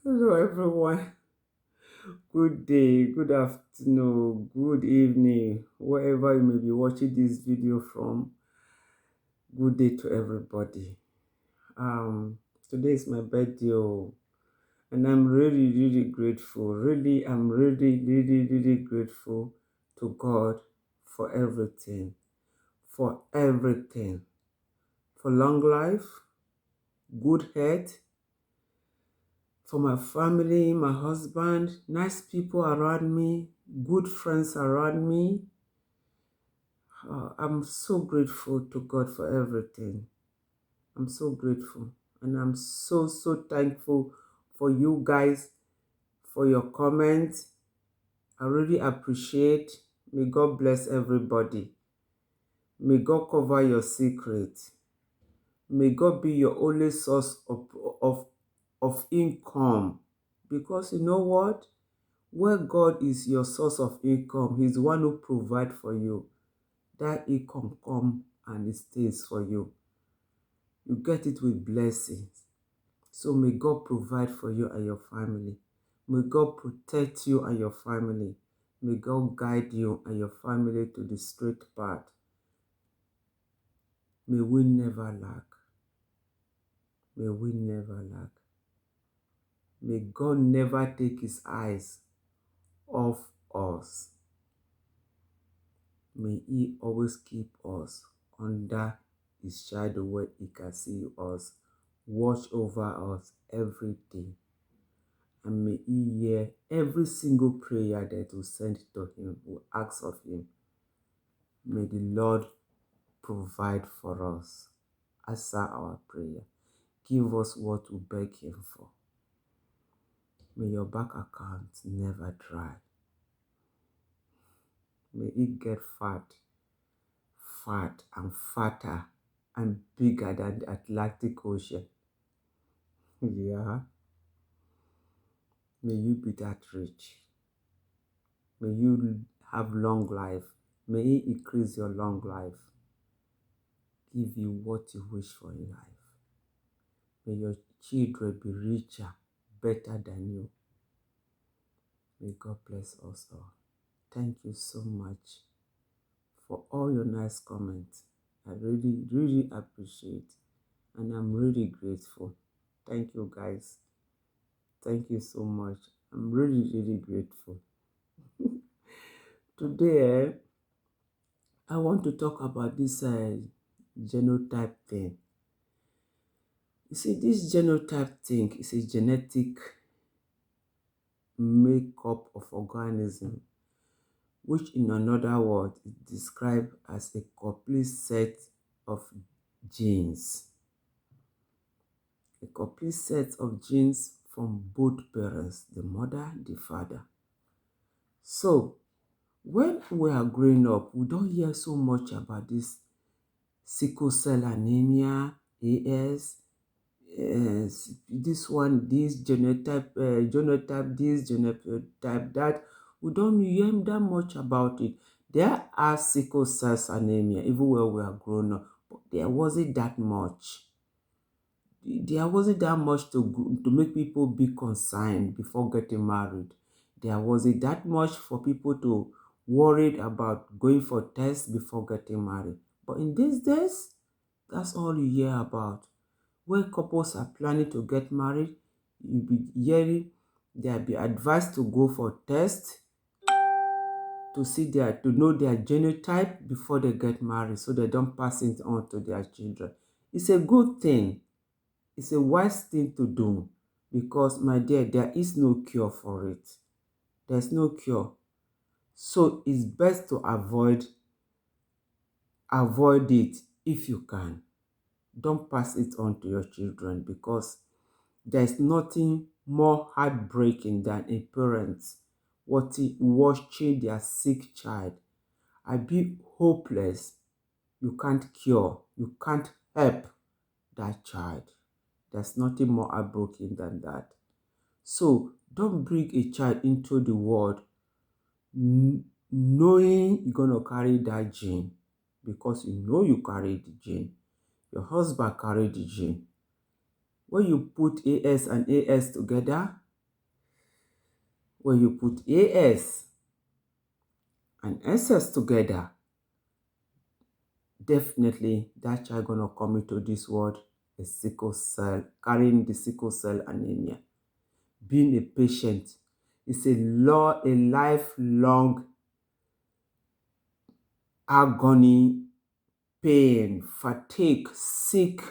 Hello, everyone. Good day, good afternoon, good evening, wherever you may be watching this video from. Good day to everybody. Today is my birthday, and I'm really grateful. I'm really grateful to God for everything, for everything, for long life, good health, for my family, my husband, nice people around me, good friends around me. I'm so grateful to God for everything. I'm so grateful. And I'm so thankful for you guys, for your comments. I really appreciate. May God bless everybody. May God cover your secret. May God be your only source of, of income. Because you know what? Where God is your source of income, He's the one who provides for you. That income come and it stays for you. You get it with blessings. So may God provide for you and your family. May God protect you and your family. May God guide you and your family to the straight path. May we never lack. May we never lack. May God never take His eyes off us. May He always keep us under His shadow where He can see us, watch over us every day. And may He hear every single prayer that we send to Him, we ask of Him. May the Lord provide for us, answer our prayer, give us what we beg Him for. May your bank account never dry. May it get fat and fatter and bigger than the Atlantic Ocean. Yeah. May you be that rich. May you have long life. May He increase your long life. Give you what you wish for in life. May your children be richer, better than you. May God bless us all. Thank you so much for all your nice comments. I really appreciate, and I'm really grateful. Thank you guys. Thank you so much. I'm really grateful. Today, I want to talk about this genotype thing. You see, this genotype thing is a genetic makeup of organism, which in another word is described as a complete set of genes. A complete set of genes from both parents, the mother, the father. So, when we are growing up, we don't hear so much about this sickle cell anemia, AS, this one, this genotype, this genotype, that. We don't hear that much about it. There are sickle cell anemia, even when we are grown up, but there wasn't that much. There wasn't that much to make people be concerned before getting married. There wasn't that much for people to worried about going for tests before getting married. But in these days, that's all you hear about. When couples are planning to get married, you'll be hearing they'll be advised to go for tests to know their genotype before they get married, so they don't pass it on to their children. It's a good thing. It's a wise thing to do, because, my dear, there is no cure for it. There's no cure. So it's best to avoid it if you can. Don't pass it on to your children, because there's nothing more heartbreaking than a parent watching their sick child and be hopeless. You can't cure, you can't help that child. There's nothing more heartbreaking than that. So don't bring a child into the world knowing you're going to carry that gene, because you know you carry the gene. Your husband carried the gene. When you put AS and AS together, when you put AS and SS together, definitely that child gonna come into this world a sickle cell, carrying the sickle cell anemia. Being a patient is a lifelong agony, pain, fatigue, sick,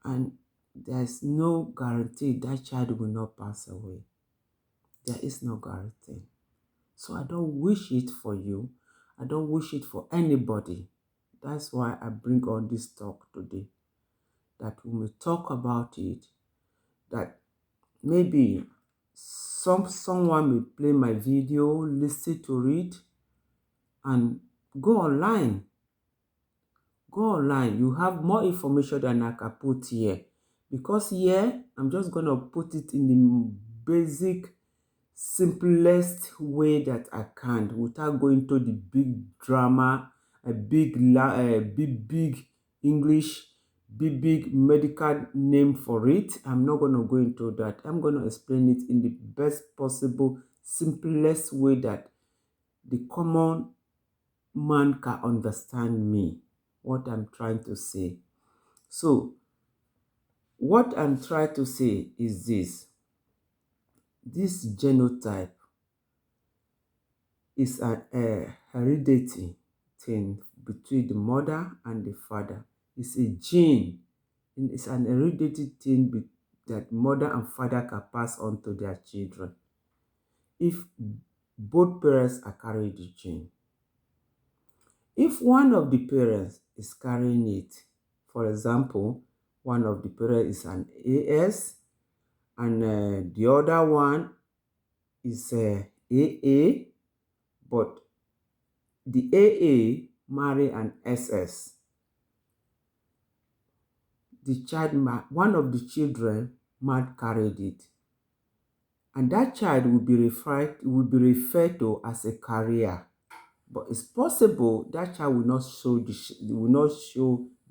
and there's no guarantee that child will not pass away. There is no guarantee. So I don't wish it for you. I don't wish it for anybody. That's why I bring on this talk today, that we may talk about it, that maybe someone may play my video, listen to it, and go online. Go online. You have more information than I can put here. Because here, I'm just going to put it in the basic, simplest way that I can without going to the big drama, a big English, big medical name for it. I'm not going to go into that. I'm going to explain it in the best possible, simplest way that the common man can understand me, what I'm trying to say. So, what I'm trying to say is this. This genotype is a heredity thing between the mother and the father. It's a gene. And it's an hereditary thing that mother and father can pass on to their children if both parents are carrying the gene. If one of the parents is carrying it, for example, one of the parents is an AS and the other one is AA, but the AA marry an SS. One of the children might carried it, and that child will be referred to as a carrier. But it's possible that child will not show the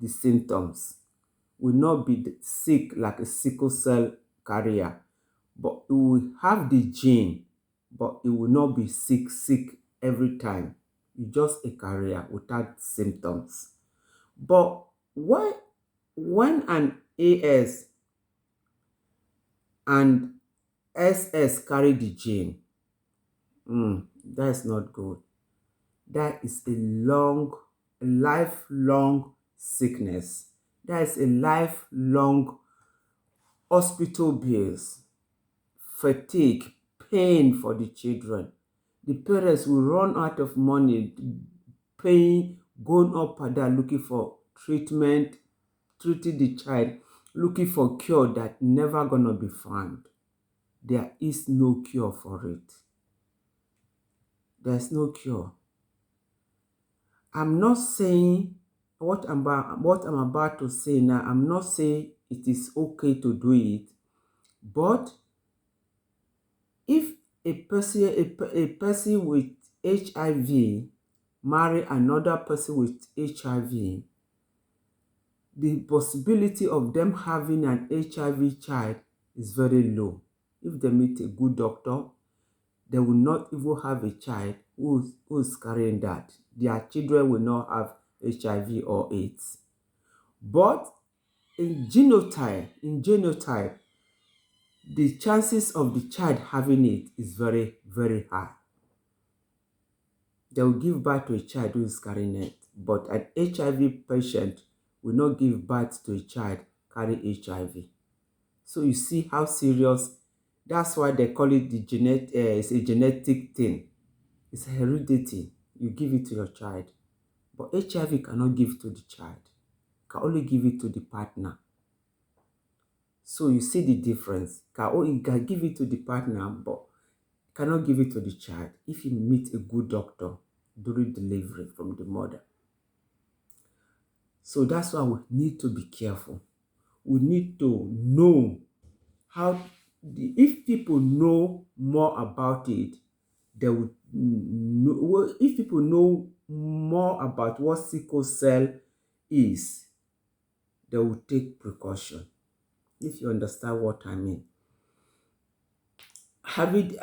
symptoms, will not be sick like a sickle cell carrier, but it will have the gene, but it will not be sick every time. It's just a carrier without symptoms. But when an AS and SS carry the gene, that's not good. That is a lifelong sickness. That is a lifelong hospital bills, fatigue, pain for the children. The parents will run out of money, paying, going up and down, looking for treatment, treating the child, looking for cure that never gonna be found. There is no cure for it. There's no cure. I'm not saying what I'm about to say now. I'm not saying it is okay to do it, but if a person with HIV marry another person with HIV, the possibility of them having an HIV child is very low. If they meet a good doctor, they will not even have a child who's carrying that. Their children will not have HIV or AIDS. But in genotype, the chances of the child having it is very, very high. They will give birth to a child who is carrying it, but an HIV patient will not give birth to a child carrying HIV. So you see how serious. That's why they call it it's a genetic thing. It's a heredity. You give it to your child. But HIV cannot give to the child. Can only give it to the partner. So you see the difference. You can give it to the partner, but cannot give it to the child if you meet a good doctor during delivery from the mother. So that's why we need to be careful. We need to know if people know more about it, they would know. If people know more about what sickle cell is, they will take precaution. If you understand what I mean. having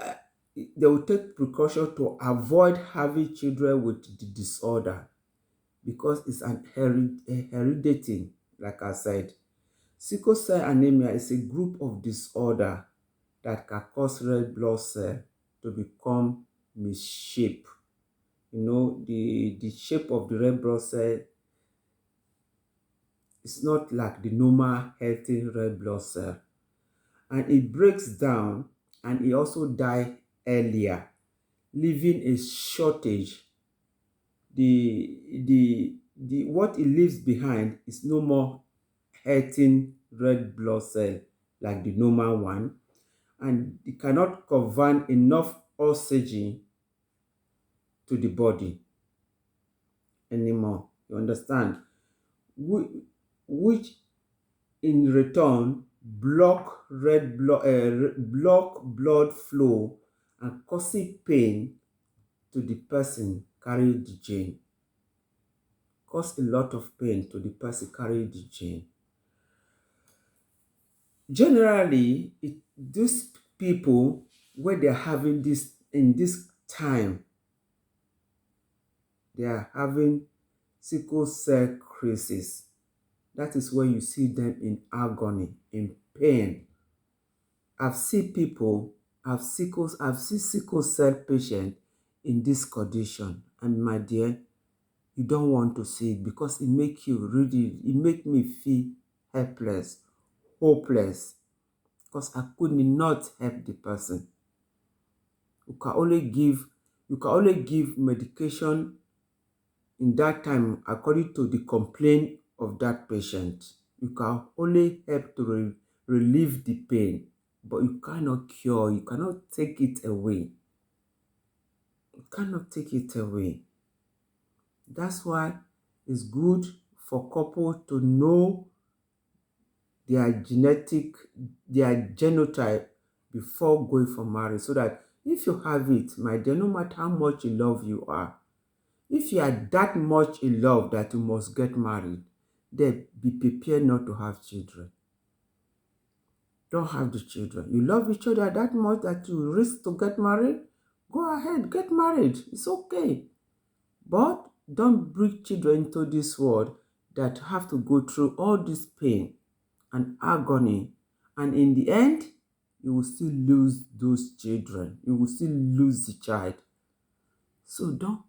they will take precaution to avoid having children with the disorder because it's an hereditary, like I said. Sickle cell anemia is a group of disorder that can cause red blood cell to become misshapen. You know, the shape of the red blood cell is not like the normal healthy red blood cell. And it breaks down and it also die earlier, leaving a shortage. The what it leaves behind is no more healthy red blood cell like the normal one, and it cannot convey enough oxygen to the body anymore. You understand? Which in return block blood flow and causing pain to the person carrying the gene. Cause a lot of pain to the person carrying the gene. Generally, these people, when they're having this in this time, they are having sickle cell crisis. That is when you see them in agony, in pain. I've seen sickle cell patients in this condition, and my dear, you don't want to see it because it make me feel helpless, hopeless, because I could not help the person. You can only give medication in that time according to the complaint of that patient. You can only help to relieve the pain, but you cannot cure, you cannot take it away. You cannot take it away. That's why it's good for couples to know their genotype before going for marriage, so that if you have it, my dear, no matter how much in love you are, if you are that much in love that you must get married, then be prepared not to have children. Don't have the children. You love each other that much that you risk to get married, go ahead, get married. It's okay. But don't bring children into this world that have to go through all this pain and agony. And in the end, you will still lose those children. You will still lose the child. So don't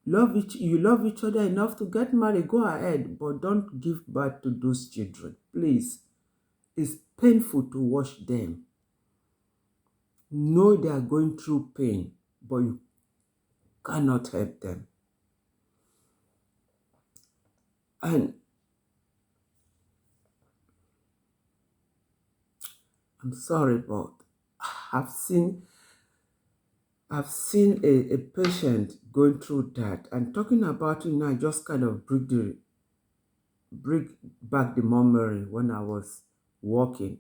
you love each other enough to get married, go ahead, but don't give birth to those children, please. It's painful to watch them. Know they are going through pain, but you cannot help them. And I'm sorry, but I've seen a patient going through that, and talking about it now just kind of bring back the memory when I was working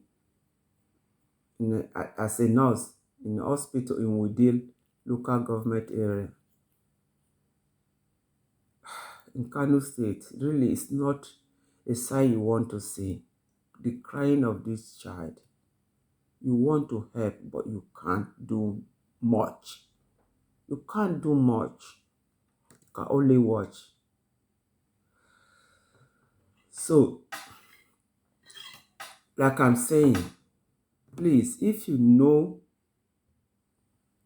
as a nurse in a hospital in Wudil local government area in Kano State. Really, it's not a sight you want to see. The crying of this child. You want to help, but you can't do much. You can't do much. You can only watch. So, like I'm saying, please, if you know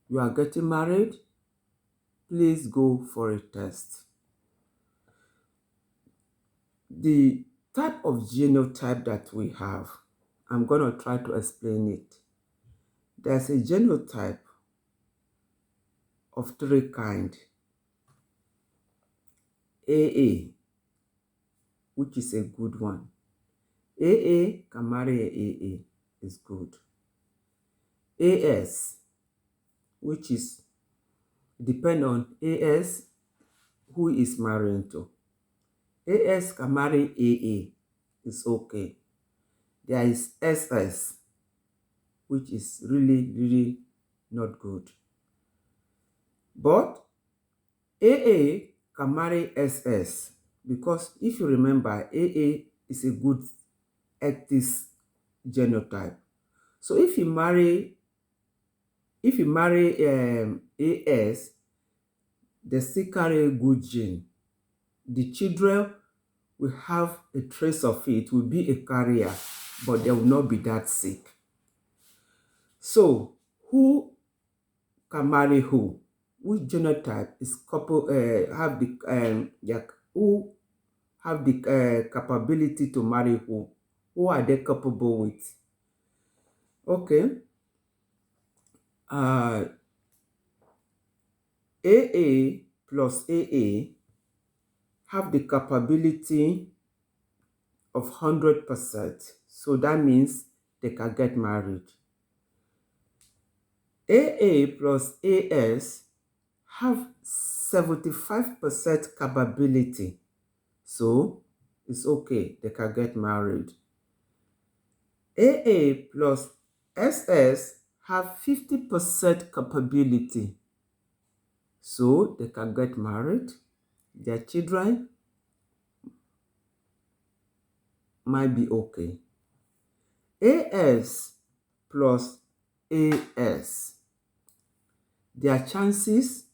you are getting married, please go for a test. The type of genotype that we have, I'm going to try to explain it. There's a genotype of three kinds. AA, which is a good one. AA can marry AA, is good. AS, which is depend on AS who is marrying to. AS can marry AA, it's okay. There is SS, which is really not good. But AA can marry SS, because if you remember, AA is a good X genotype. So if you marry If you marry AS, they still carry a good gene. The children will have a trace of it, will be a carrier, but they will not be that sick. So, who can marry who? Which genotype is couple have the who have the capability to marry who? Who are they capable with? Okay. AA plus AA have the capability of 100%. So that means they can get married. AA plus AS have 75% capability. So it's okay, they can get married. AA plus SS have 50% capability. So they can get married. Their children might be okay. AS plus AS, their chances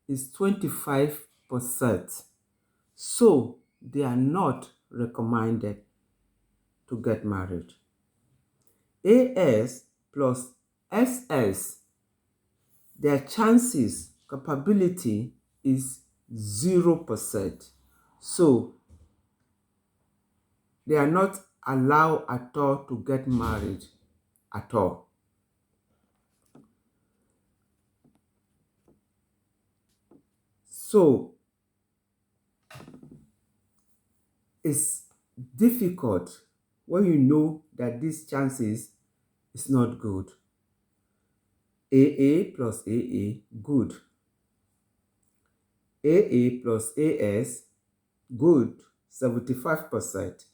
is 25%. So they are not recommended to get married. AS plus SS, their chances, capability is 0%. So they are not allowed at all to get married at all. So it's difficult when you know that these chances is not good. AA plus AA, good. AA plus AS, good, 75%.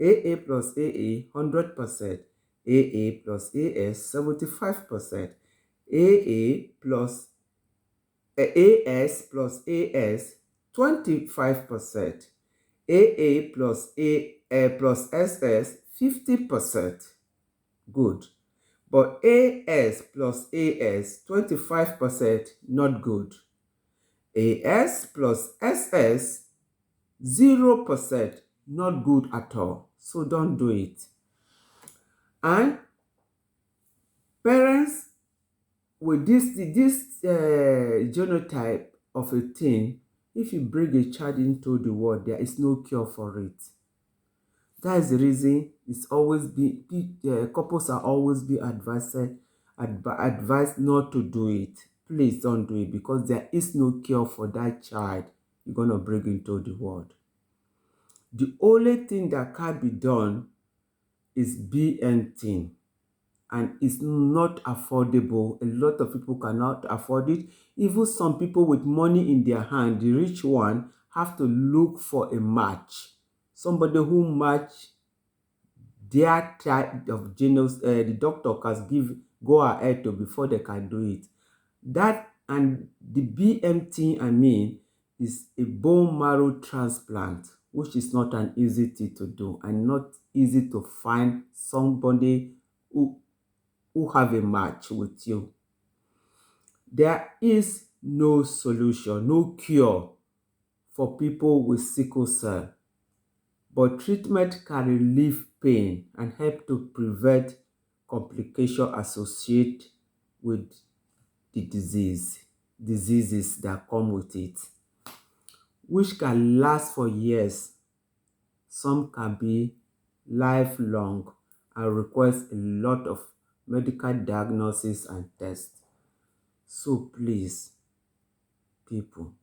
AA plus AA, 100%. AA plus AS, 75%. AA plus AS plus AS, 25%. AA plus A plus SS, 50%. Good. But AS plus AS, 25%, not good. AS plus SS, 0%, not good at all. So don't do it. And parents with this genotype of a teen, if you bring a child into the world, there is no cure for it. That is the reason it's always couples are always be advised not to do it. Please don't do it, because there is no cure for that child you're gonna bring into the world. The only thing that can be done is BNT, and it's not affordable. A lot of people cannot afford it. Even some people with money in their hand, the rich one, have to look for a match. Somebody who match their type of genus, the doctor can go ahead to before they can do it. That and the BMT, I mean, is a bone marrow transplant, which is not an easy thing to do and not easy to find somebody who have a match with you. There is no solution, no cure for people with sickle cell, but treatment can relieve pain and help to prevent complications associated with the diseases that come with it, which can last for years. Some can be lifelong and requires a lot of medical diagnosis and tests. So please, people,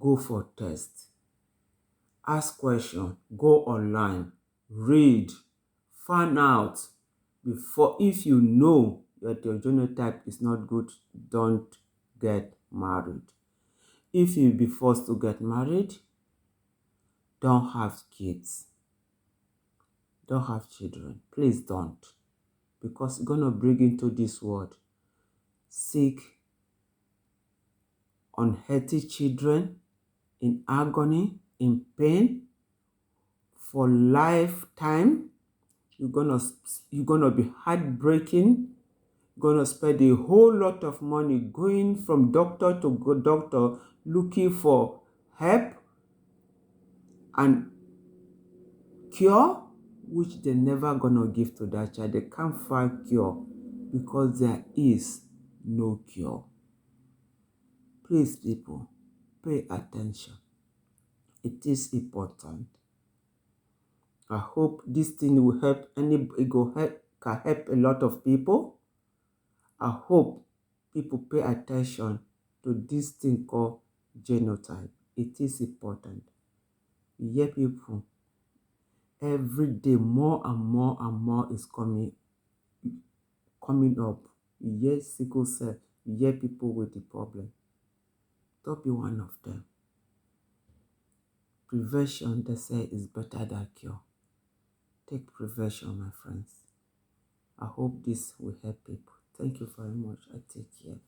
go for tests. Ask questions, go online, read, find out before. If you know that your genotype is not good, don't get married. If you be forced to get married, don't have kids. Don't have children. Please don't. Because you're going to bring into this world sick, unhealthy children in agony, in pain, for lifetime. You're gonna be heartbreaking. gonna spend a whole lot of money going from doctor to doctor looking for help and cure, which they never gonna give to that child. They can't find cure because there is no cure. Please, people, pay attention. It is important. I hope this thing will help can help a lot of people. I hope people pay attention to this thing called genotype. It is important. You hear people every day, more and more and more is coming up. You hear sickle cell, you hear people with the problem. Don't be one of them. Prevention, they say, is better than cure. Take prevention, my friends. I hope this will help people. Thank you very much. I take care.